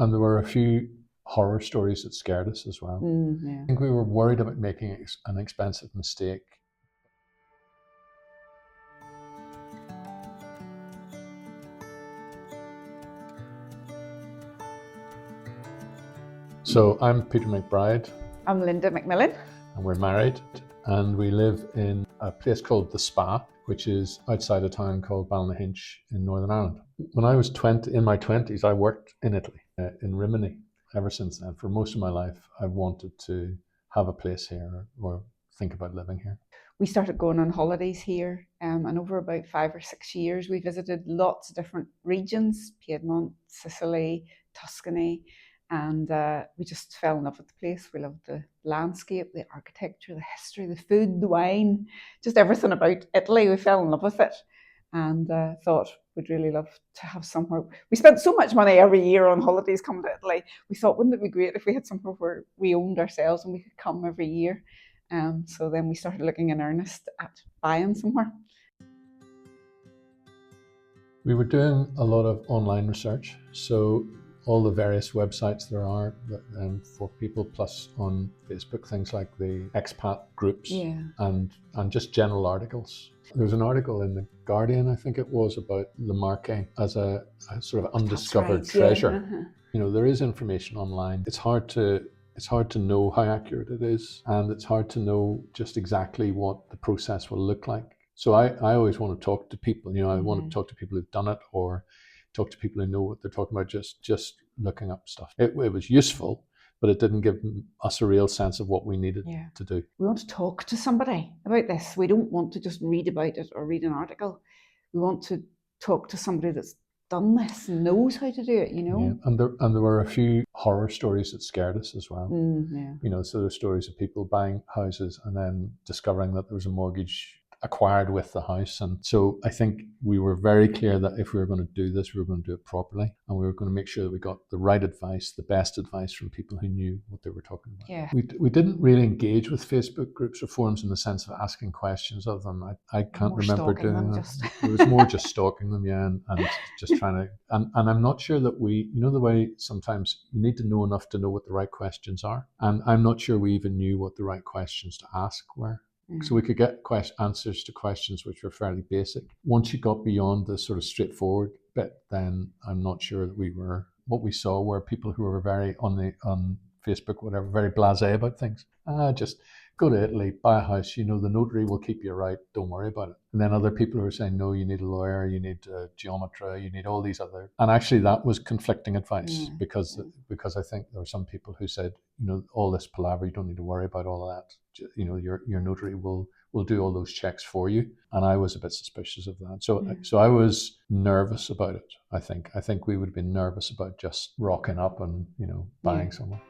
And there were a few horror stories that scared us as well. Yeah. I think we were worried about making an expensive mistake. So I'm Peter McBride. I'm Linda McMillan. And we're married, and we live in a place called The Spa, which is outside a town called Ballynahinch in Northern Ireland. When I was in my 20s, I worked in Italy, in Rimini. Ever since then, for most of my life, I've wanted to have a place here or think about living here. We started going on holidays here, and over about 5 or 6 years, we visited lots of different regions: Piedmont, Sicily, Tuscany, and we just fell in love with the place. We loved the landscape, the architecture, the history, the food, the wine, just everything about Italy. We fell in love with it, and thought we'd really love to have somewhere. We spent so much money every year on holidays coming to Italy. We thought, wouldn't it be great if we had somewhere where we owned ourselves and we could come every year? So then we started looking in earnest at buying somewhere. We were doing a lot of online research, so all the various websites there are for people, plus on Facebook, things like the expat groups, and just general articles. There was an article in The Guardian, I think it was, about Le Marche as a sort of undiscovered treasure. Yeah. You know, there is information online. It's hard to know how accurate it is, and it's hard to know just exactly what the process will look like. So I always want to talk to people, I want to talk to people who've done it, or talk to people who know what they're talking about, just looking up stuff. It was useful, but it didn't give us a real sense of what we needed to do. We want to talk to somebody about this. We don't want to just read about it or read an article. We want to talk to somebody that's done this and knows how to do it, Yeah. And there were a few horror stories that scared us as well. So there's stories of people buying houses and then discovering that there was a mortgage acquired with the house. And so I think we were very clear that if we were going to do this, we were going to do it properly, and we were going to make sure that we got the right advice, the best advice from people who knew what they were talking about. Yeah. We didn't really engage with Facebook groups or forums in the sense of asking questions of them. I can't remember doing that. It was more just stalking them, and just trying to, and I'm not sure that we, the way sometimes you need to know enough to know what the right questions are. And I'm not sure we even knew what the right questions to ask were. So we could get answers to questions which were fairly basic. Once you got beyond the sort of straightforward bit, then I'm not sure that what we saw were people who were very on Facebook, whatever, very blasé about things. Just go to Italy, buy a house, the notary will keep you right, don't worry about it. And then other people who are saying, no, you need a lawyer, you need a geometra, you need all these other. And actually that was conflicting advice because I think there were some people who said, all this palaver, you don't need to worry about all of that. Your notary will do all those checks for you. And I was a bit suspicious of that. So I was nervous about it, I think. I think we would have been nervous about just rocking up and, buying somewhere.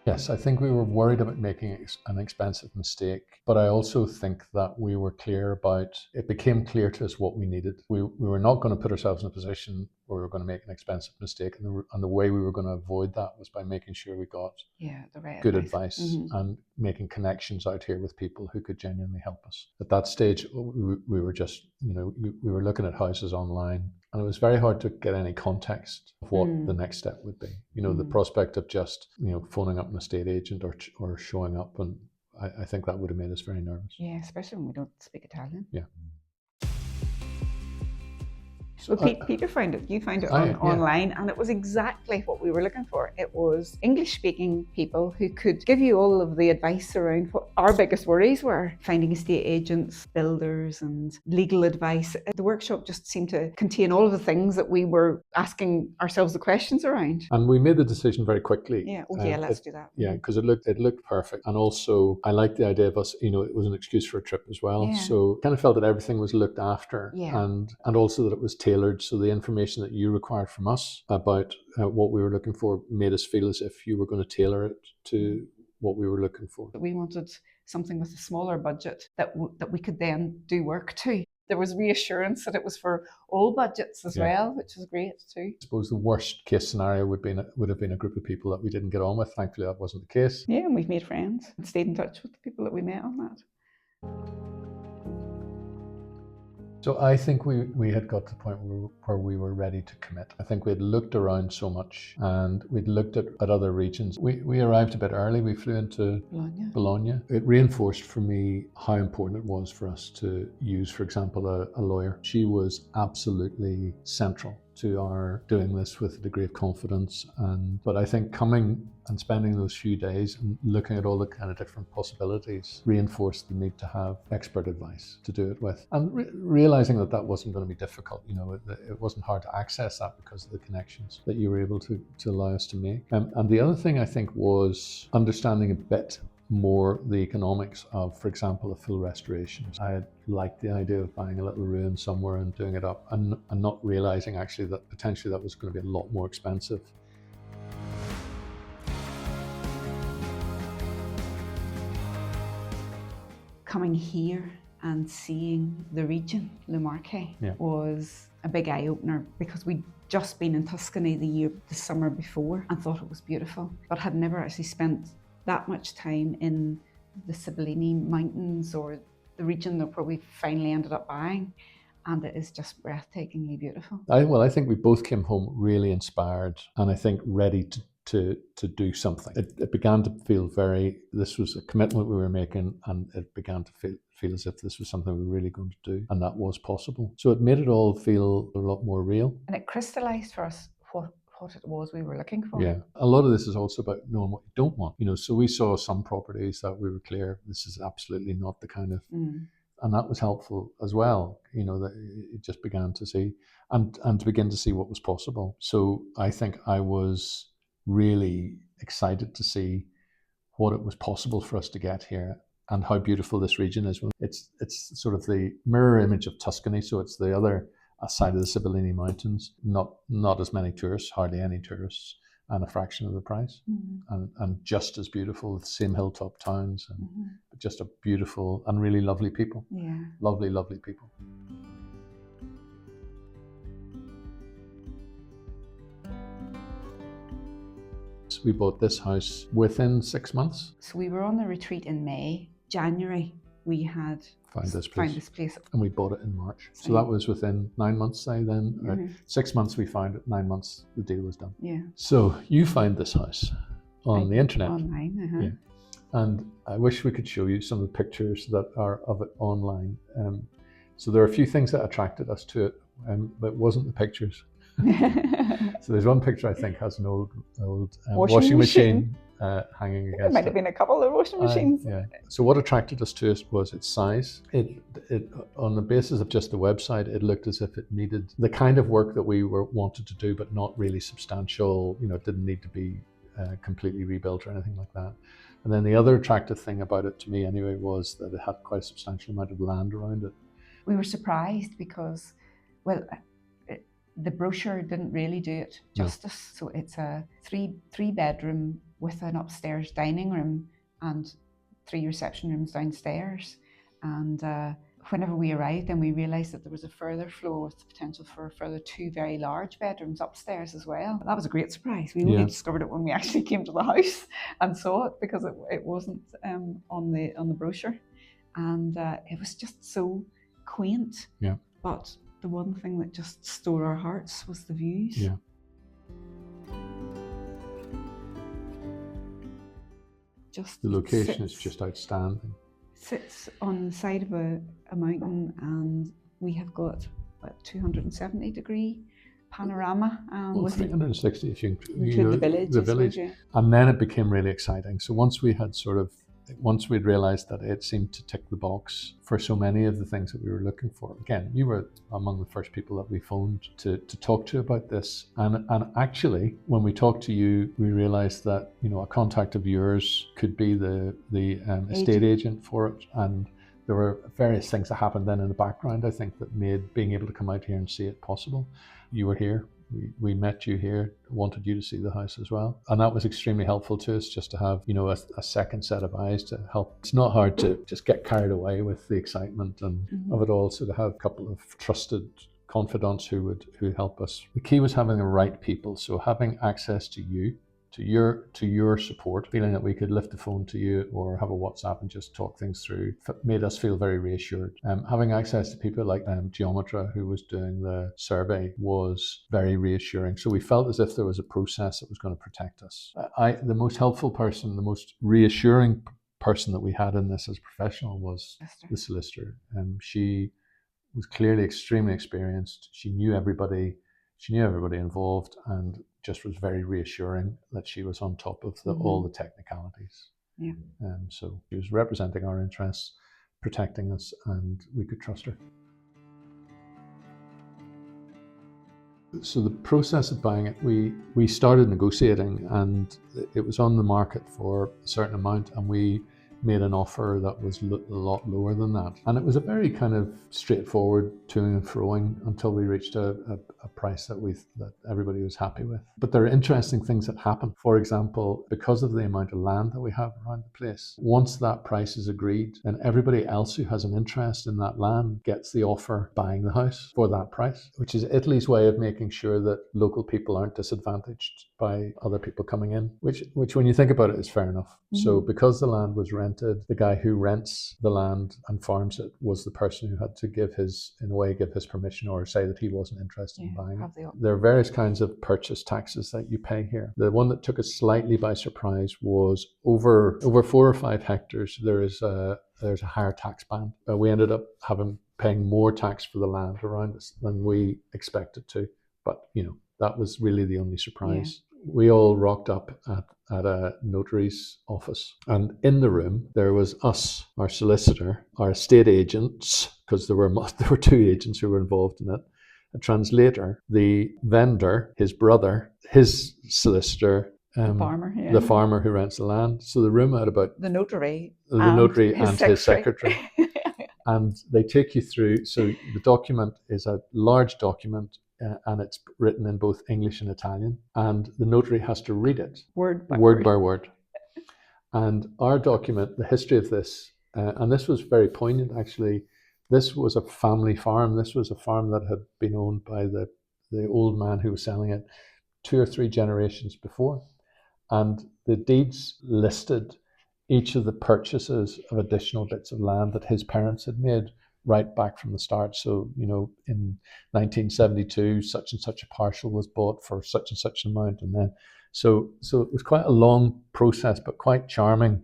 Yes, I think we were worried about making an expensive mistake, but I also think that we were clear about, it became clear to us what we needed. We were not going to put ourselves in a position where we were going to make an expensive mistake, and the way we were going to avoid that was by making sure we got the right good advice and making connections out here with people who could genuinely help us. At that stage, we were just, we were looking at houses online, and it was very hard to get any context of what the next step would be. The prospect of just, phoning up an estate agent or showing up, and I think that would have made us very nervous. Yeah, especially when we don't speak Italian. Yeah. Well, Peter found it. You found it online, and it was exactly what we were looking for. It was English-speaking people who could give you all of the advice around what our biggest worries were: finding estate agents, builders, and legal advice. The workshop just seemed to contain all of the things that we were asking ourselves the questions around. And we made the decision very quickly. Yeah. Let's do that. Yeah, because it looked perfect, and also I liked the idea of us. It was an excuse for a trip as well. Yeah. So kind of felt that everything was looked after, Yeah. and also that it was tailored. So the information that you required from us about what we were looking for made us feel as if you were going to tailor it to what we were looking for. We wanted something with a smaller budget that we could then do work to. There was reassurance that it was for all budgets as well, which was great too. I suppose the worst case scenario would have been a group of people that we didn't get on with. Thankfully, that wasn't the case. Yeah, and we've made friends and stayed in touch with the people that we met on that. So I think we had got to the point where we were ready to commit. I think we had looked around so much and we'd looked at other regions. We arrived a bit early. We flew into Bologna. It reinforced for me how important it was for us to use, for example, a lawyer. She was absolutely central to our doing this with a degree of confidence. But I think coming and spending those few days and looking at all the kind of different possibilities reinforced the need to have expert advice to do it with, and realizing that wasn't going to be difficult. It wasn't hard to access that because of the connections that you were able to allow us to make. And the other thing I think was understanding a bit more the economics of, for example, a full restoration. I liked the idea of buying a little ruin somewhere and doing it up, and not realizing actually that potentially that was going to be a lot more expensive. Coming here and seeing the region, Le Marche, was a big eye-opener, because we'd just been in Tuscany the summer before and thought it was beautiful, but had never actually spent that much time in the Sibillini Mountains or the region that we finally ended up buying, and it is just breathtakingly beautiful. I think we both came home really inspired, and I think ready to do something. It began to feel this was a commitment we were making, and it began to feel as if this was something we were really going to do, and that was possible. So it made it all feel a lot more real. And it crystallized for us what it was we were looking for. Yeah, a lot of this is also about knowing what you don't want. So we saw some properties that we were clear, this is absolutely not the kind of, and that was helpful as well. That it just began to see and to begin to see what was possible. So I think I was really excited to see what it was possible for us to get here and how beautiful this region is. It's sort of the mirror image of Tuscany, so it's the other side of the Sibillini Mountains. Not as many tourists, hardly any tourists, and a fraction of the price, and just as beautiful, the same hilltop towns, and just a beautiful and really lovely people. Yeah, lovely people. We bought this house within 6 months. So we were on the retreat in May. January, we had found this place. And we bought it in March. So that was within 9 months, say then. 6 months we found it, 9 months the deal was done. Yeah. So you found this house on the internet. Online, Yeah. And I wish we could show you some of the pictures that are of it online. So there are a few things that attracted us to it, but it wasn't the pictures. So there's one picture I think has an old washing machine hanging against it. There might have been a couple of washing machines. Yeah. So what attracted us to it was its size. It on the basis of just the website, it looked as if it needed the kind of work that we wanted to do, but not really substantial. It didn't need to be completely rebuilt or anything like that. And then the other attractive thing about it, to me anyway, was that it had quite a substantial amount of land around it. We were surprised because, the brochure didn't really do it justice. No. So it's a three bedroom with an upstairs dining room and 3 reception rooms downstairs. And whenever we arrived, then we realised that there was a further floor with the potential for a further 2 very large bedrooms upstairs as well. That was a great surprise. We only discovered it when we actually came to the house and saw it, because it wasn't on the brochure, and it was just so quaint. Yeah. But the one thing that just stole our hearts was the views. Yeah. The location is just outstanding. Sits on the side of a mountain, and we have got a 270-degree panorama. 360 if you include the village. And then it became really exciting. So once we'd realized that it seemed to tick the box for so many of the things that we were looking for. Again, you were among the first people that we phoned to talk to about this. And actually, when we talked to you, we realized that, a contact of yours could be the estate agent for it. And there were various things that happened then in the background, I think, that made being able to come out here and see it possible. You were here. We met you here, wanted you to see the house as well. And that was extremely helpful to us, just to have, a second set of eyes to help. It's not hard to just get carried away with the excitement and of it all. So to have a couple of trusted confidants who help us. The key was having the right people. So having access to you to your support, feeling that we could lift the phone to you or have a WhatsApp and just talk things through, made us feel very reassured. Having access to people like Geometra, who was doing the survey, was very reassuring. So we felt as if there was a process that was going to protect us. The most helpful person, the most reassuring person that we had in this as a professional was the solicitor. She was clearly extremely experienced. She knew everybody involved, and just was very reassuring that she was on top of all the technicalities. Yeah. So she was representing our interests, protecting us, and we could trust her. So the process of buying it, we started negotiating, and it was on the market for a certain amount, and we made an offer that was a lot lower than that. And it was a very kind of straightforward toing and froing until we reached a price that everybody was happy with. But there are interesting things that happen. For example, because of the amount of land that we have around the place, once that price is agreed, then everybody else who has an interest in that land gets the offer buying the house for that price, which is Italy's way of making sure that local people aren't disadvantaged by other people coming in, which when you think about it is fair enough. So because the land was rented, the guy who rents the land and farms it was the person who had to give his permission or say that he wasn't interested in buying it. There are various kinds of purchase taxes that you pay here. The one that took us slightly by surprise was over 4 or 5 hectares. There's a higher tax band. We ended up paying more tax for the land around us than we expected to, but that was really the only surprise. We all rocked up at a notary's office, and in the room there was us, our solicitor, our estate agents, because there were 2 agents who were involved in it, a translator, the vendor, his brother, his solicitor, the farmer who rents the land. So the room had about the notary and his secretary. And they take you through. So the document is a large document. And it's written in both English and Italian, and the notary has to read it word by word. And our document, the history of this, and this was very poignant actually. This was a family farm. This was a farm that had been owned by the old man who was selling it 2 or 3 generations before, and the deeds listed each of the purchases of additional bits of land that his parents had made right back from the start. So, in 1972, such and such a parcel was bought for such and such an amount. And then, so it was quite a long process, but quite charming.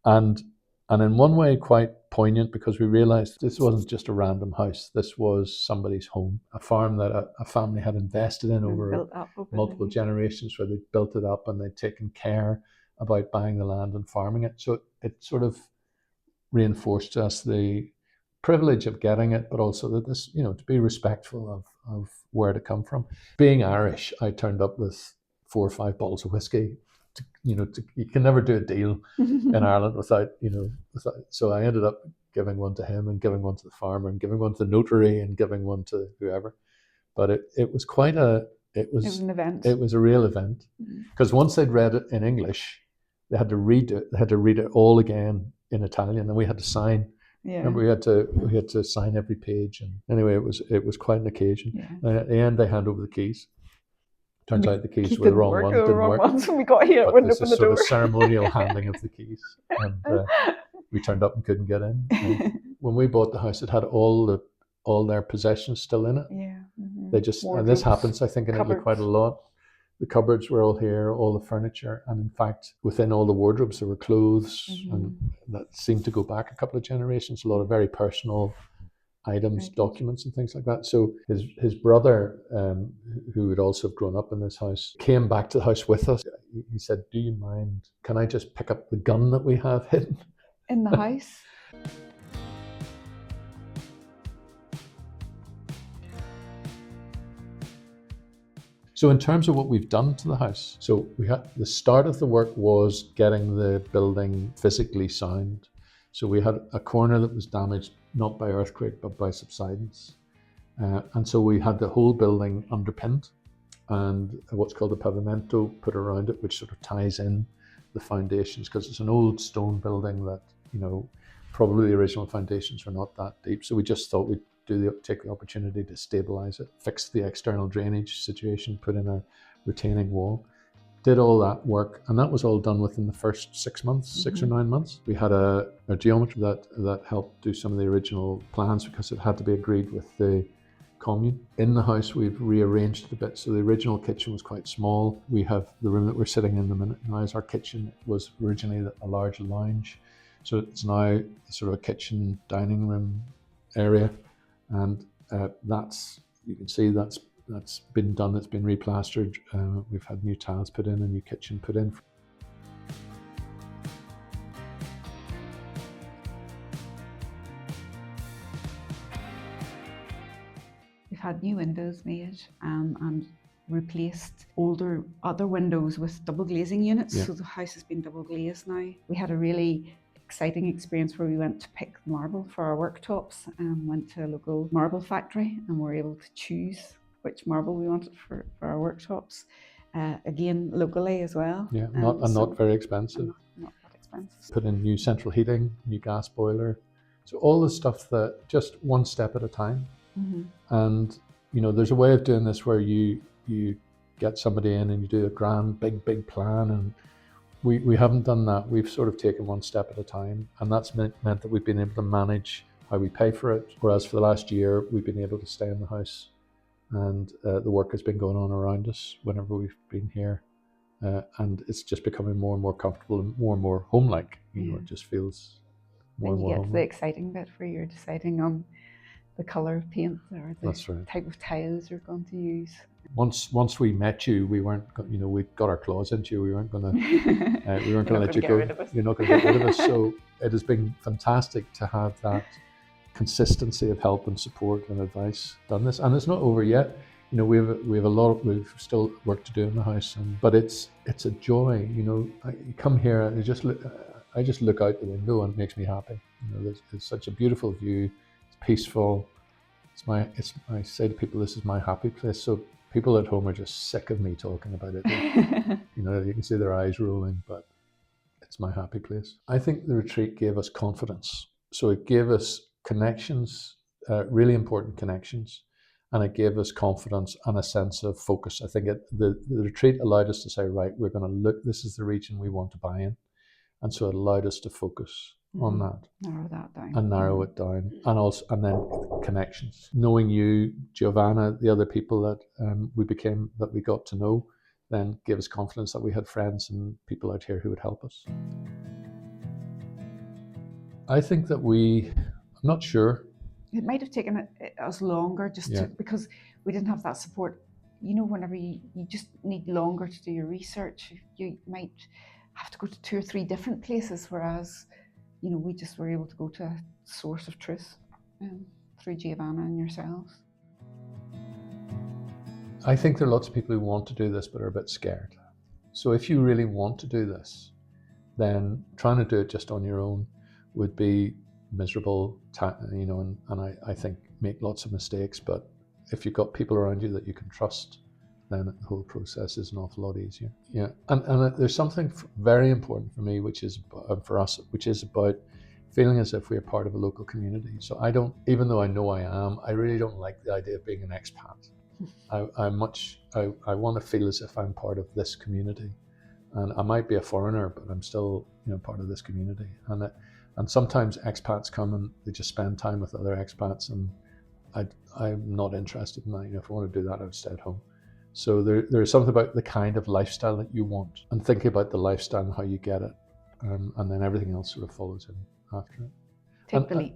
And in one way, quite poignant, because we realized this wasn't just a random house. This was somebody's home, a farm that a family had invested in over multiple generations, where they'd built it up and they'd taken care about buying the land and farming it. So it sort of reinforced to us the privilege of getting it, but also that this, to be respectful of where it come from. Being Irish, I turned up with 4 or 5 bottles of whiskey. You can never do a deal in Ireland without. So I ended up giving one to him and giving one to the farmer and giving one to the notary and giving one to whoever. But it was quite it was an event. It was a real event, because once they'd read it in English, they had to read it. They had to read it all again in Italian, and we had to sign. Yeah. Remember, we had to sign every page, and anyway, it was quite an occasion. Yeah. At the end, they hand over the keys. Turns out the keys were the wrong one. Didn't work. Ones when we got here, it wouldn't open the door. Sort of ceremonial handing of the keys, and we turned up and couldn't get in. When we bought the house, it had all their possessions still in it. Yeah. Mm-hmm. They just and this happens, I think, in Italy quite a lot. The cupboards were all here, all the furniture, and in fact, within all the wardrobes, there were clothes, and that seemed to go back a couple of generations. A lot of very personal items, documents, and things like that. So his brother, who had also grown up in this house, came back to the house with us. He said, "Do you mind? Can I just pick up the gun that we have hidden in the house?" So in terms of what we've done to the house, so we had the start of the work was getting the building physically sound. So we had a corner that was damaged, not by earthquake, but by subsidence. And so we had the whole building underpinned and what's called a pavimento put around it, which sort of ties in the foundations, because it's an old stone building that, probably the original foundations were not that deep. So we just thought we'd take the opportunity to stabilize it, fix the external drainage situation, put in a retaining wall. did all that work, and that was all done within the first 6 months, 6 or 9 months. We had a geometer that helped do some of the original plans because it had to be agreed with the commune. In the house, we've rearranged it a bit. So the original kitchen was quite small. We have the room that we're sitting in the minute now is our kitchen. It was originally a large lounge. So it's now sort of a kitchen dining room area. And you can see that's been done, it's been replastered. We've had new tiles put in, a new kitchen put in. We've had new windows made and replaced other windows with double glazing units. Yeah. So the house has been double glazed now. We had a really exciting experience where we went to pick marble for our worktops and went to a local marble factory and were able to choose which marble we wanted for our worktops. Again, locally as well. Yeah, not very expensive. Not that expensive. Put in new central heating, new gas boiler. So all the stuff that just one step at a time. Mm-hmm. And there's a way of doing this where you get somebody in and you do a grand big plan, and we haven't done that. We've sort of taken one step at a time, and that's meant that we've been able to manage how we pay for it. Whereas for the last year we've been able to stay in the house, and the work has been going on around us whenever we've been here, and it's just becoming more and more comfortable and more home-like. It just feels more and more home-like. You get to the exciting bit where you're deciding on the colour of paint or the type of tiles you're going to use. Once we met you, we weren't, we got our claws into you. We weren't going to let you go. You're not going to get rid of us. So it has been fantastic to have that consistency of help and support and advice done this, and it's not over yet. We've still work to do in the house, but it's a joy. You come here and I just look out the window and it makes me happy. It's such a beautiful view. Peaceful. I say to people, this is my happy place. So people at home are just sick of me talking about it. You can see their eyes rolling, but it's my happy place. I think the retreat gave us confidence. So it gave us connections, really important connections, and it gave us confidence and a sense of focus. I think the retreat allowed us to say, right, we're going to look, this is the region we want to buy in. And so it allowed us to focus on that. Narrow that down. And narrow it down. And then connections. Knowing you, Giovanna, the other people that we got to know, then gave us confidence that we had friends and people out here who would help us. I think that I'm not sure. It might have taken us longer because we didn't have that support. Whenever you just need longer to do your research, you might have to go to 2 or 3 different places, whereas we just were able to go to a source of truth through Giovanna and yourselves. I think there are lots of people who want to do this but are a bit scared. So if you really want to do this, then trying to do it just on your own would be miserable, and I think make lots of mistakes. But if you've got people around you that you can trust, then the whole process is an awful lot easier. Yeah, and there's something very important for me, which is for us, which is about feeling as if we're part of a local community. So even though I know I am, I really don't like the idea of being an expat. I want to feel as if I'm part of this community, and I might be a foreigner, but I'm still part of this community. And sometimes expats come and they just spend time with other expats, and I'm not interested in that. If I want to do that, I would stay at home. So there's something about the kind of lifestyle that you want, and thinking about the lifestyle and how you get it, and then everything else sort of follows in after it. Take the leap.